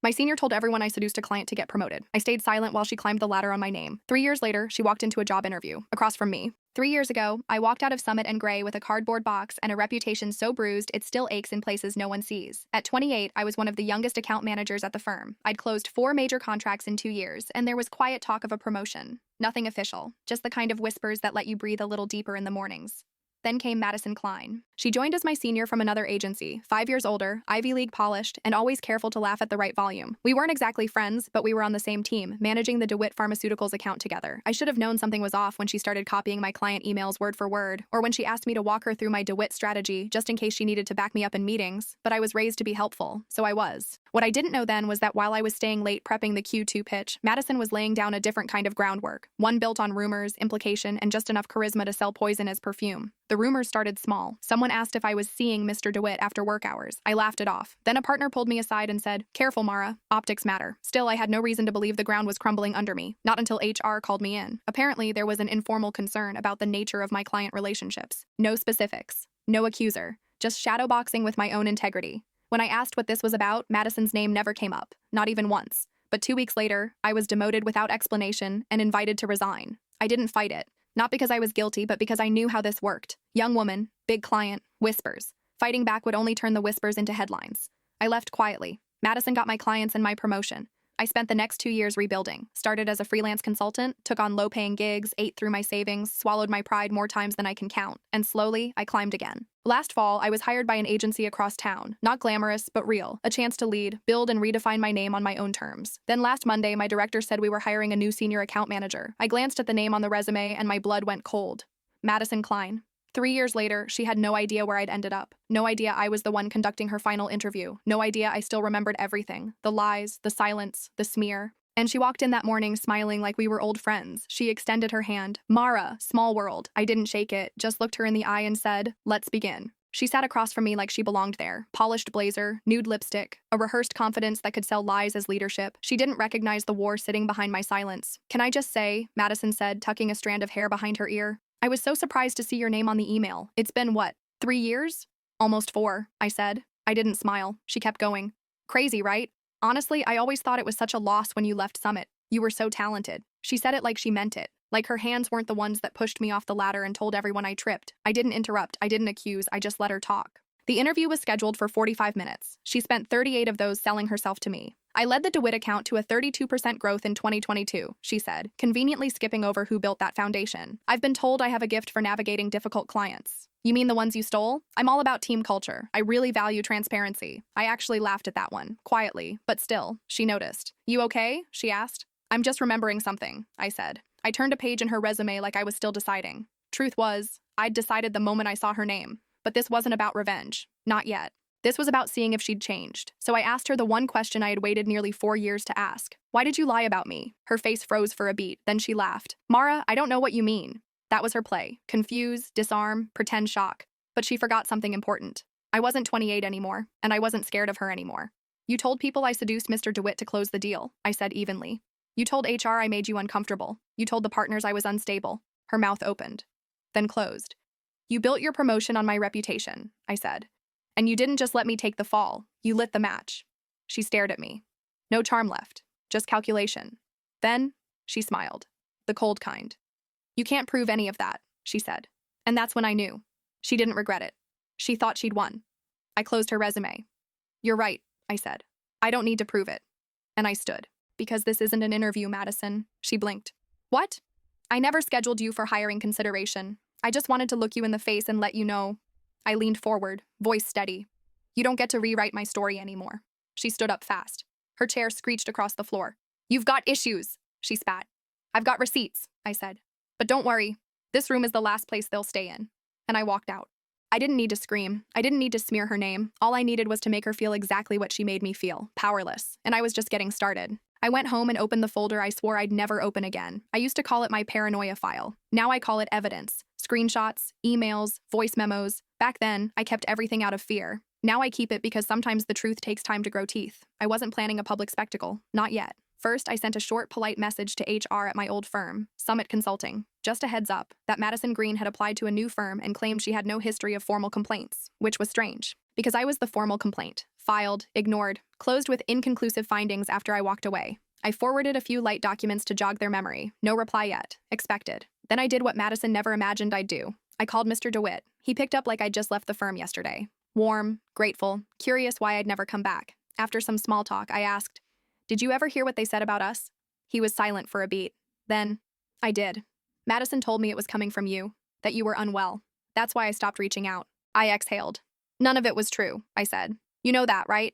My senior told everyone I seduced a client to get promoted. I stayed silent while she climbed the ladder on my name. 3 years later, she walked into a job interview, across from me. 3 years ago, I walked out of Summit and Gray with a cardboard box and a reputation so bruised it still aches in places no one sees. At 28, I was one of the youngest account managers at the firm. I'd closed 4 major contracts in 2 years, and there was quiet talk of a promotion. Nothing official, just the kind of whispers that let you breathe a little deeper in the mornings. Then came Madison Klein. She joined as my senior from another agency, 5 years older, Ivy League polished, and always careful to laugh at the right volume. We weren't exactly friends, but we were on the same team, managing the DeWitt Pharmaceuticals account together. I should have known something was off when she started copying my client emails word for word, or when she asked me to walk her through my DeWitt strategy just in case she needed to back me up in meetings, but I was raised to be helpful, so I was. What I didn't know then was that while I was staying late prepping the Q2 pitch, Madison was laying down a different kind of groundwork, one built on rumors, implication, and just enough charisma to sell poison as perfume. The rumors started small. Someone asked if I was seeing Mr. DeWitt after work hours. I laughed it off. Then a partner pulled me aside and said, "Careful, Mara. Optics matter." Still, I had no reason to believe the ground was crumbling under me, not until HR called me in. Apparently, there was an informal concern about the nature of my client relationships. No specifics. No accuser. Just shadowboxing with my own integrity. When I asked what this was about, Madison's name never came up. Not even once. But 2 weeks later, I was demoted without explanation and invited to resign. I didn't fight it. Not because I was guilty, but because I knew how this worked. Young woman, big client, whispers. Fighting back would only turn the whispers into headlines. I left quietly. Madison got my clients and my promotion. I spent the next 2 years rebuilding. Started as a freelance consultant, took on low-paying gigs, ate through my savings, swallowed my pride more times than I can count, and slowly, I climbed again. Last fall, I was hired by an agency across town. Not glamorous, but real. A chance to lead, build, and redefine my name on my own terms. Then last Monday, my director said we were hiring a new senior account manager. I glanced at the name on the resume, and my blood went cold. Madison Klein. 3 years later, she had no idea where I'd ended up. No idea I was the one conducting her final interview. No idea I still remembered everything. The lies, the silence, the smear. And she walked in that morning smiling like we were old friends. She extended her hand. "Mara, small world." I didn't shake it, just looked her in the eye and said, "Let's begin." She sat across from me like she belonged there. Polished blazer, nude lipstick, a rehearsed confidence that could sell lies as leadership. She didn't recognize the war sitting behind my silence. "Can I just say," Madison said, tucking a strand of hair behind her ear, "I was so surprised to see your name on the email. It's been, what, 3 years?" "Almost 4, I said. I didn't smile. She kept going. "Crazy, right? Honestly, I always thought it was such a loss when you left Summit. You were so talented." She said it like she meant it. Like her hands weren't the ones that pushed me off the ladder and told everyone I tripped. I didn't interrupt. I didn't accuse. I just let her talk. The interview was scheduled for 45 minutes. She spent 38 of those selling herself to me. "I led the DeWitt account to a 32% growth in 2022, she said, conveniently skipping over who built that foundation. "I've been told I have a gift for navigating difficult clients." "You mean the ones you stole?" "I'm all about team culture. I really value transparency." I actually laughed at that one, quietly, but still, she noticed. "You okay?" she asked. "I'm just remembering something," I said. I turned a page in her resume like I was still deciding. Truth was, I'd decided the moment I saw her name. But this wasn't about revenge. Not yet. This was about seeing if she'd changed. So I asked her the one question I had waited nearly 4 years to ask. "Why did you lie about me?" Her face froze for a beat, then she laughed. "Mara, I don't know what you mean." That was her play. Confuse, disarm, pretend shock. But she forgot something important. I wasn't 28 anymore, and I wasn't scared of her anymore. "You told people I seduced Mr. DeWitt to close the deal," I said evenly. "You told HR I made you uncomfortable. You told the partners I was unstable." Her mouth opened, then closed. "You built your promotion on my reputation," I said. "And you didn't just let me take the fall. You lit the match." She stared at me. No charm left, just calculation. Then, she smiled. The cold kind. "You can't prove any of that," she said. And that's when I knew. She didn't regret it. She thought she'd won. I closed her resume. "You're right," I said. "I don't need to prove it." And I stood. "Because this isn't an interview, Madison." She blinked. "What?" "I never scheduled you for hiring consideration. I just wanted to look you in the face and let you know." I leaned forward, voice steady. "You don't get to rewrite my story anymore." She stood up fast. Her chair screeched across the floor. "You've got issues," she spat. "I've got receipts," I said. "But don't worry. This room is the last place they'll stay in." And I walked out. I didn't need to scream. I didn't need to smear her name. All I needed was to make her feel exactly what she made me feel, powerless. And I was just getting started. I went home and opened the folder I swore I'd never open again. I used to call it my paranoia file. Now I call it evidence. Screenshots, emails, voice memos. Back then, I kept everything out of fear. Now I keep it because sometimes the truth takes time to grow teeth. I wasn't planning a public spectacle. Not yet. First, I sent a short, polite message to HR at my old firm, Summit Consulting. Just a heads up that Madison Greene had applied to a new firm and claimed she had no history of formal complaints, which was strange. Because I was the formal complaint. Filed, ignored, closed with inconclusive findings after I walked away. I forwarded a few light documents to jog their memory. No reply yet. Expected. Then I did what Madison never imagined I'd do. I called Mr. DeWitt. He picked up like I'd just left the firm yesterday. Warm, grateful, curious why I'd never come back. After some small talk, I asked, "Did you ever hear what they said about us?" He was silent for a beat. Then, "I did. Madison told me it was coming from you, that you were unwell. That's why I stopped reaching out." I exhaled. "None of it was true," I said. "You know that, right?"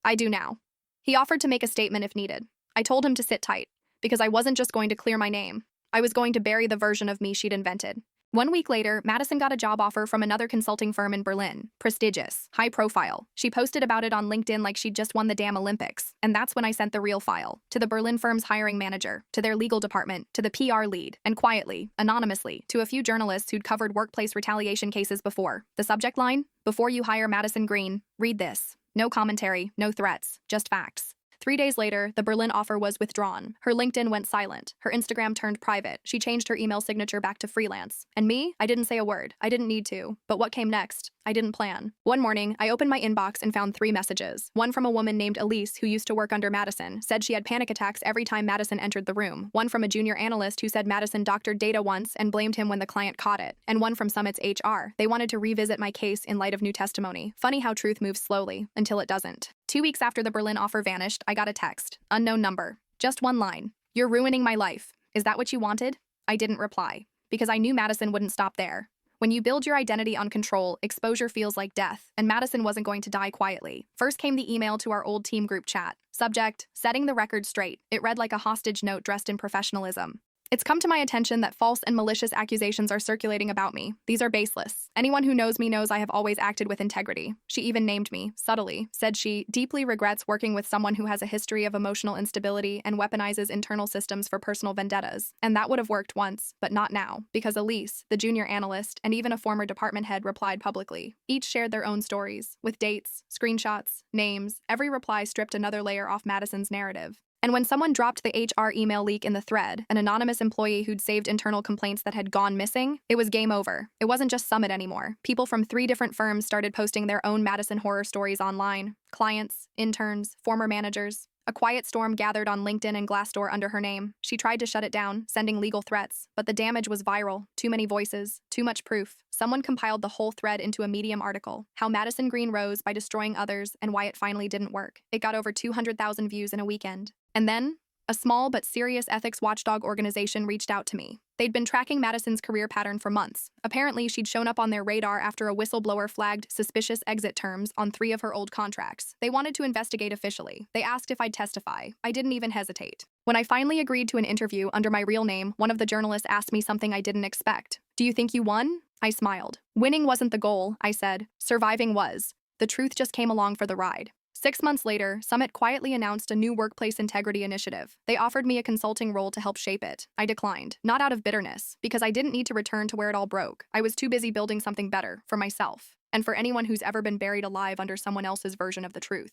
"I do now." He offered to make a statement if needed. I told him to sit tight, because I wasn't just going to clear my name. I was going to bury the version of me she'd invented. 1 week later, Madison got a job offer from another consulting firm in Berlin. Prestigious, high profile. She posted about it on LinkedIn like she'd just won the damn Olympics. And that's when I sent the real file. To the Berlin firm's hiring manager, to their legal department, to the PR lead, and quietly, anonymously, to a few journalists who'd covered workplace retaliation cases before. The subject line? "Before you hire Madison Greene, read this." No commentary, no threats, just facts. 3 days later, the Berlin offer was withdrawn. Her LinkedIn went silent. Her Instagram turned private. She changed her email signature back to freelance. And me? I didn't say a word. I didn't need to. But what came next? I didn't plan. One morning, I opened my inbox and found 3 messages. One from a woman named Elise who used to work under Madison, said she had panic attacks every time Madison entered the room. One from a junior analyst who said Madison doctored data once and blamed him when the client caught it. And one from Summit's HR. They wanted to revisit my case in light of new testimony. Funny how truth moves slowly, until it doesn't. 2 weeks after the Berlin offer vanished, I got a text. Unknown number. Just one line. "You're ruining my life. Is that what you wanted?" I didn't reply, because I knew Madison wouldn't stop there. When you build your identity on control, exposure feels like death, and Madison wasn't going to die quietly. First came the email to our old team group chat. Subject, setting the record straight. It read like a hostage note dressed in professionalism. "It's come to my attention that false and malicious accusations are circulating about me. These are baseless. Anyone who knows me knows I have always acted with integrity." She even named me, subtly, said she deeply regrets working with someone who has a history of emotional instability and weaponizes internal systems for personal vendettas. And that would have worked once, but not now, because Elise, the junior analyst, and even a former department head replied publicly. Each shared their own stories, with dates, screenshots, names. Every reply stripped another layer off Madison's narrative. And when someone dropped the HR email leak in the thread, an anonymous employee who'd saved internal complaints that had gone missing, it was game over. It wasn't just Summit anymore. People from 3 different firms started posting their own Madison horror stories online. Clients, interns, former managers. A quiet storm gathered on LinkedIn and Glassdoor under her name. She tried to shut it down, sending legal threats, but the damage was viral. Too many voices, too much proof. Someone compiled the whole thread into a Medium article, How Madison Greene Rose by Destroying Others and Why It Finally Didn't Work. It got over 200,000 views in a weekend. And then, a small but serious ethics watchdog organization reached out to me. They'd been tracking Madison's career pattern for months. Apparently, she'd shown up on their radar after a whistleblower flagged suspicious exit terms on 3 of her old contracts. They wanted to investigate officially. They asked if I'd testify. I didn't even hesitate. When I finally agreed to an interview under my real name, one of the journalists asked me something I didn't expect. "Do you think you won?" I smiled. "Winning wasn't the goal," I said. "Surviving was. The truth just came along for the ride." 6 months later, Summit quietly announced a new workplace integrity initiative. They offered me a consulting role to help shape it. I declined, not out of bitterness, because I didn't need to return to where it all broke. I was too busy building something better, for myself, and for anyone who's ever been buried alive under someone else's version of the truth.